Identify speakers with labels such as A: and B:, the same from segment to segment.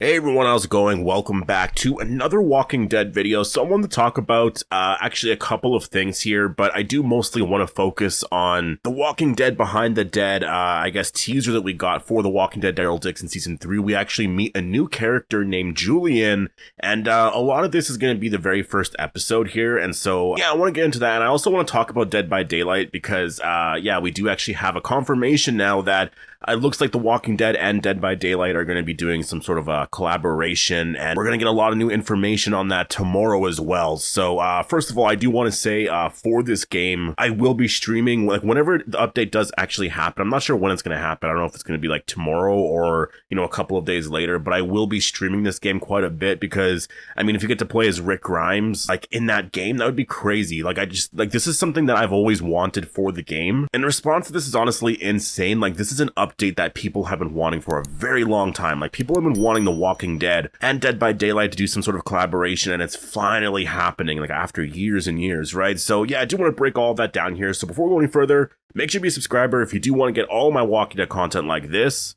A: Hey everyone, how's it going? Welcome back to another Walking Dead video. So I wanted to talk about actually a couple of things here, but I do mostly want to focus on the Walking Dead Behind the Dead, I guess, teaser that we got for the Walking Dead Daryl Dixon Season 3. We actually meet a new character named Julian, and a lot of this is going to be the very first episode here, and so, yeah, I want to get into that, and I also want to talk about Dead by Daylight because, yeah, we do actually have a confirmation now that it looks like The Walking Dead and Dead by Daylight are going to be doing some sort of a collaboration, and we're going to get a lot of new information on that tomorrow as well. So, first of all, I do want to say, for this game, I will be streaming, like, whenever the update does actually happen. I'm not sure when it's going to happen. I don't know if it's going to be, like, tomorrow or, you know, a couple of days later, but I will be streaming this game quite a bit because, I mean, if you get to play as Rick Grimes, like, in that game, that would be crazy. Like, this is something that I've always wanted for the game. And the response to this is honestly insane. Like, this is an update that people have been wanting for a very long time. Like, people have been wanting The Walking Dead and Dead by Daylight to do some sort of collaboration, and it's finally happening, like, after years and years, right? So yeah, I do want to break all of that down here. So before we go any further, make sure to be a subscriber if you do want to get all my Walking Dead content like this.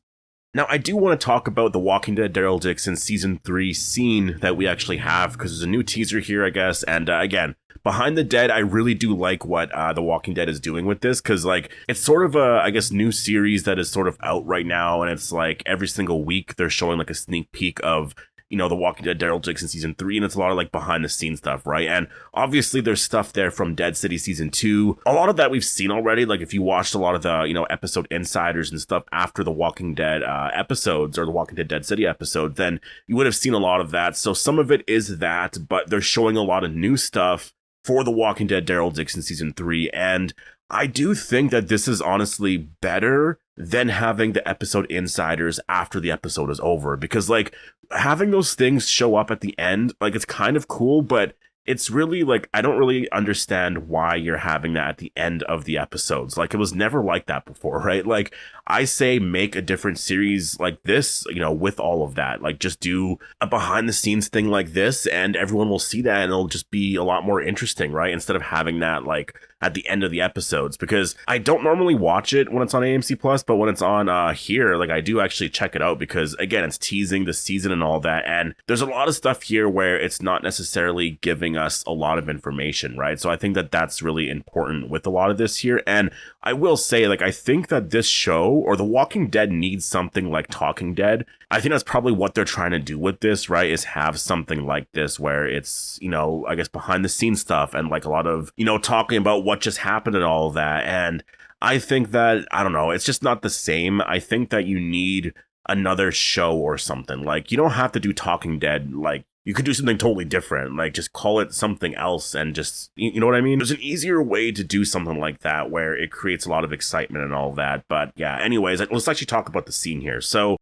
A: Now, I do want to talk about the Walking Dead Daryl Dixon Season 3 scene that we actually have, because there's a new teaser here, I guess, and again, Behind the Dead, I really do like what The Walking Dead is doing with this, because, like, it's sort of a, I guess, new series that is sort of out right now, and it's, like, every single week they're showing, like, a sneak peek of, you know, The Walking Dead Daryl Dixon Season 3, and it's a lot of, like, behind-the-scenes stuff, right? And obviously there's stuff there from Dead City Season 2. A lot of that we've seen already. Like, if you watched a lot of the, you know, episode insiders and stuff after The Walking Dead episodes, or The Walking Dead Dead City episodes, then you would have seen a lot of that. So some of it is that, but they're showing a lot of new stuff for The Walking Dead Daryl Dixon Season 3, and I do think that this is honestly better than having the episode insiders after the episode is over, because, like, having those things show up at the end, like, it's kind of cool, but it's really, like, I don't really understand why you're having that at the end of the episodes. Like, it was never like that before, right? Like, I say make a different series like this, you know, with all of that. Like, just do a behind the scenes thing like this, and everyone will see that, and it'll just be a lot more interesting, right? Instead of having that, like, at the end of the episodes, because I don't normally watch it when it's on AMC Plus, but when it's on here, like, I do actually check it out, because again, it's teasing the season and all that, and there's a lot of stuff here where it's not necessarily giving us a lot of information, right? So I think that that's really important with a lot of this here. And I will say, like, I think that this show, or The Walking Dead, needs something like Talking Dead. I think that's probably what they're trying to do with this, right? Is have something like this where it's, you know, I guess behind the scenes stuff, and, like, a lot of, you know, talking about what just happened and all of that. And I think that, I don't know, it's just not the same. I think that you need another show or something. Like, you don't have to do Talking Dead. Like, you could do something totally different, like just call it something else, and just, you know what I mean? There's an easier way to do something like that where it creates a lot of excitement and all of that. But yeah, anyways, let's actually talk about the scene here. So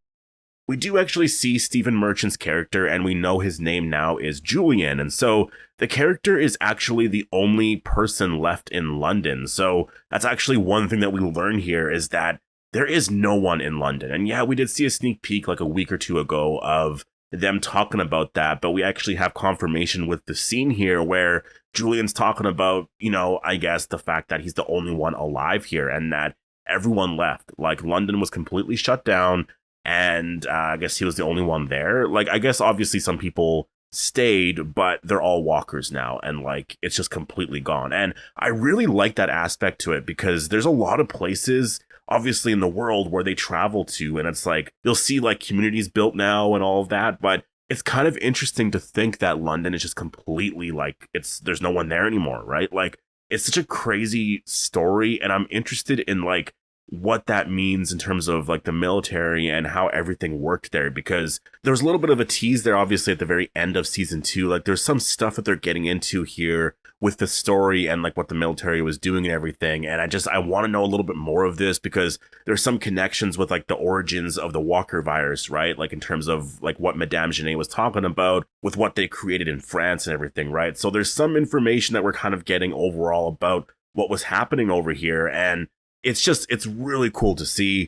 A: we do actually see Stephen Merchant's character, and we know his name now is Julian. And so the character is actually the only person left in London. So that's actually one thing that we learn here, is that there is no one in London. And yeah, we did see a sneak peek like a week or two ago of them talking about that, but we actually have confirmation with the scene here where Julian's talking about, you know, I guess the fact that he's the only one alive here, and that everyone left. Like, London was completely shut down, and I guess he was the only one there. Like, I guess obviously some people stayed, but they're all walkers now, and, like, it's just completely gone. And I really like that aspect to it, because there's a lot of places obviously in the world where they travel to, and it's like you'll see, like, communities built now and all of that, but it's kind of interesting to think that London is just completely, like, there's no one there anymore, right? Like, it's such a crazy story, and I'm interested in, like, what that means in terms of, like, the military and how everything worked there, because there's a little bit of a tease there obviously at the very end of season 2. Like, there's some stuff that they're getting into here with the story and, like, what the military was doing and everything, and I want to know a little bit more of this, because there's some connections with, like, the origins of the Walker virus, right? Like, in terms of, like, what Madame Genet was talking about with what they created in France and everything, right? So there's some information that we're kind of getting overall about what was happening over here, and it's really cool to see.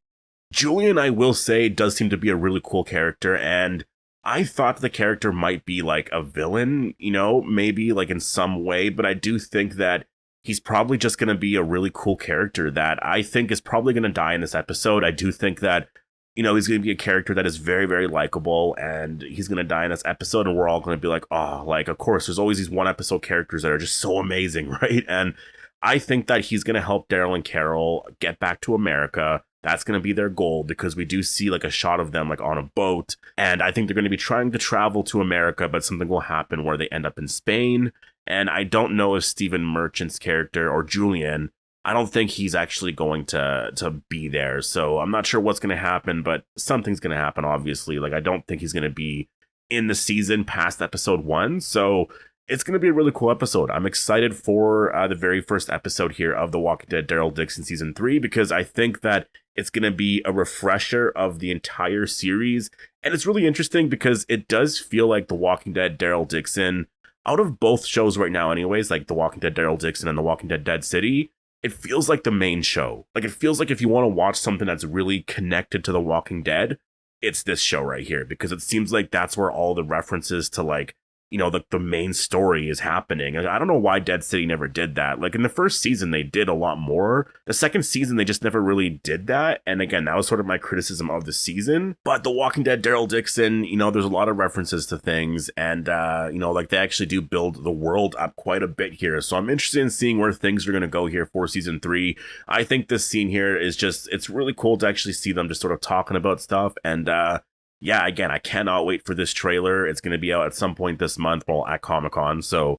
A: Julian, I will say, does seem to be a really cool character, and I thought the character might be, like, a villain, you know, maybe, like, in some way, but I do think that he's probably just going to be a really cool character that I think is probably going to die in this episode. I do think that you know, he's going to be a character that is very, very likable, and he's going to die in this episode, and we're all going to be like, oh, like, of course, there's always these one episode characters that are just so amazing, right? And I think that he's going to help Daryl and Carol get back to America. That's going to be their goal, because we do see like a shot of them like on a boat, and I think they're going to be trying to travel to America, but something will happen where they end up in Spain. And I don't know if Stephen Merchant's character, or Julian, I don't think he's actually going to be there. So I'm not sure what's going to happen, but something's going to happen, obviously. Like, I don't think he's going to be in the season past episode 1. So it's going to be a really cool episode. I'm excited for the very first episode here of The Walking Dead Daryl Dixon season 3, because I think that it's going to be a refresher of the entire series. And it's really interesting because it does feel like The Walking Dead Daryl Dixon, out of both shows right now anyways, like The Walking Dead Daryl Dixon and The Walking Dead Dead City, it feels like the main show. Like, it feels like if you want to watch something that's really connected to The Walking Dead, it's this show right here, because it seems like that's where all the references to, like, you know, the main story is happening. I don't know why Dead City never did that. Like, in the first season, they did a lot more. The second season, they just never really did that. And again, that was sort of my criticism of the season. But The Walking Dead Daryl Dixon, you know, there's a lot of references to things. And, you know, like, they actually do build the world up quite a bit here. So I'm interested in seeing where things are going to go here for season 3. I think this scene here is just, it's really cool to actually see them just sort of talking about stuff. And, yeah, again, I cannot wait for this trailer. It's going to be out at some point this month, well, at Comic-Con. So,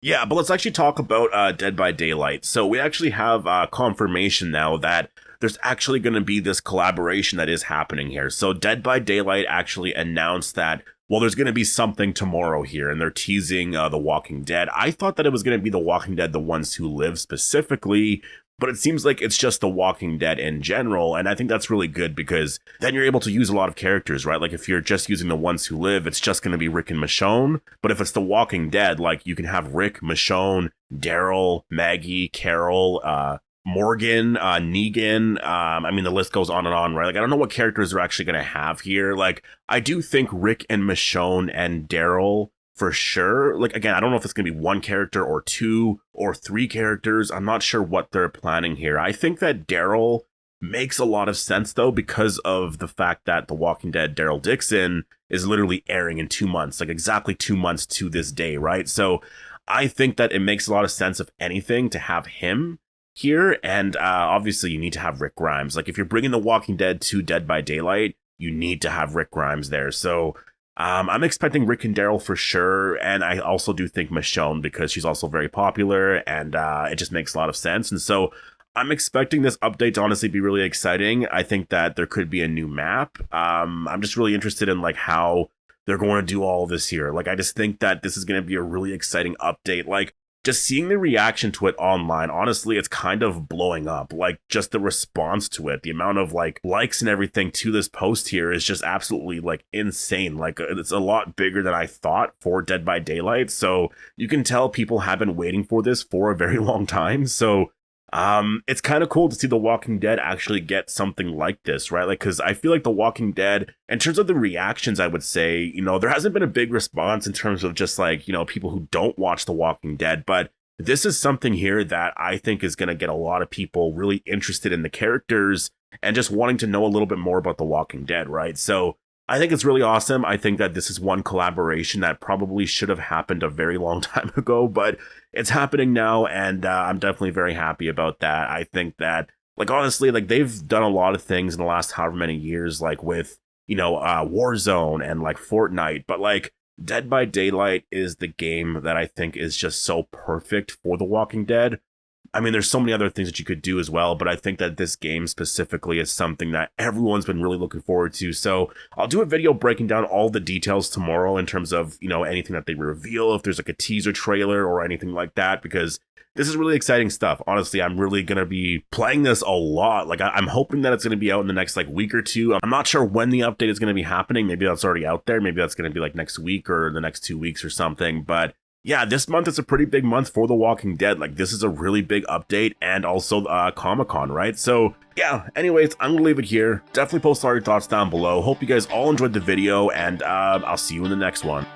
A: yeah, but let's actually talk about Dead by Daylight. So we actually have confirmation now that there's actually going to be this collaboration that is happening here. So Dead by Daylight actually announced that, well, there's going to be something tomorrow here, and they're teasing The Walking Dead. I thought that it was going to be The Walking Dead, The Ones Who Live specifically, but it seems like it's just The Walking Dead in general, and I think that's really good, because then you're able to use a lot of characters, right? Like, if you're just using The Ones Who Live, it's just going to be Rick and Michonne, but if it's The Walking Dead, like, you can have Rick, Michonne, Daryl, Maggie, Carol, Morgan, Negan, I mean, the list goes on and on, right? Like, I don't know what characters they're actually going to have here. Like, I do think Rick and Michonne and Daryl, for sure. Like, again, I don't know if it's going to be one character or 2 or 3 characters. I'm not sure what they're planning here. I think that Daryl makes a lot of sense, though, because of the fact that The Walking Dead Daryl Dixon is literally airing in 2 months, like exactly 2 months to this day, right? So I think that it makes a lot of sense, if anything, to have him here. And obviously, you need to have Rick Grimes. Like, if you're bringing The Walking Dead to Dead by Daylight, you need to have Rick Grimes there. So I'm expecting Rick and Daryl for sure, and I also do think Michonne, because she's also very popular, and it just makes a lot of sense. And so I'm expecting this update to honestly be really exciting. I think that there could be a new map. I'm just really interested in, like, how they're going to do all this here. Like, I just think that this is going to be a really exciting update. Like, just seeing the reaction to it online, honestly, it's kind of blowing up. Like, just the response to it, the amount of, like, likes and everything to this post here is just absolutely, like, insane. Like, it's a lot bigger than I thought for Dead by Daylight. So you can tell people have been waiting for this for a very long time. So it's kind of cool to see The Walking Dead actually get something like this, right? Like, because I feel like The Walking Dead, in terms of the reactions, I would say, you know, there hasn't been a big response in terms of just, like, you know, people who don't watch The Walking Dead, but this is something here that I think is going to get a lot of people really interested in the characters and just wanting to know a little bit more about The Walking Dead, right? So I think it's really awesome. I think that this is one collaboration that probably should have happened a very long time ago, but it's happening now, and I'm definitely very happy about that. I think that, like, honestly, like, they've done a lot of things in the last however many years, like with, you know, Warzone and, like, Fortnite, but, like, Dead by Daylight is the game that I think is just so perfect for The Walking Dead. I mean, there's so many other things that you could do as well, but I think that this game specifically is something that everyone's been really looking forward to. So I'll do a video breaking down all the details tomorrow in terms of, you know, anything that they reveal, if there's like a teaser trailer or anything like that, because this is really exciting stuff. Honestly, I'm really going to be playing this a lot. Like, I'm hoping that it's going to be out in the next, like, week or two. I'm not sure when the update is going to be happening. Maybe that's already out there. Maybe that's going to be like next week or the next 2 weeks or something. But yeah, this month is a pretty big month for The Walking Dead. Like, this is a really big update, and also Comic-Con, right? So yeah, anyways, I'm gonna leave it here. Definitely post all your thoughts down below. Hope you guys all enjoyed the video, and I'll see you in the next one.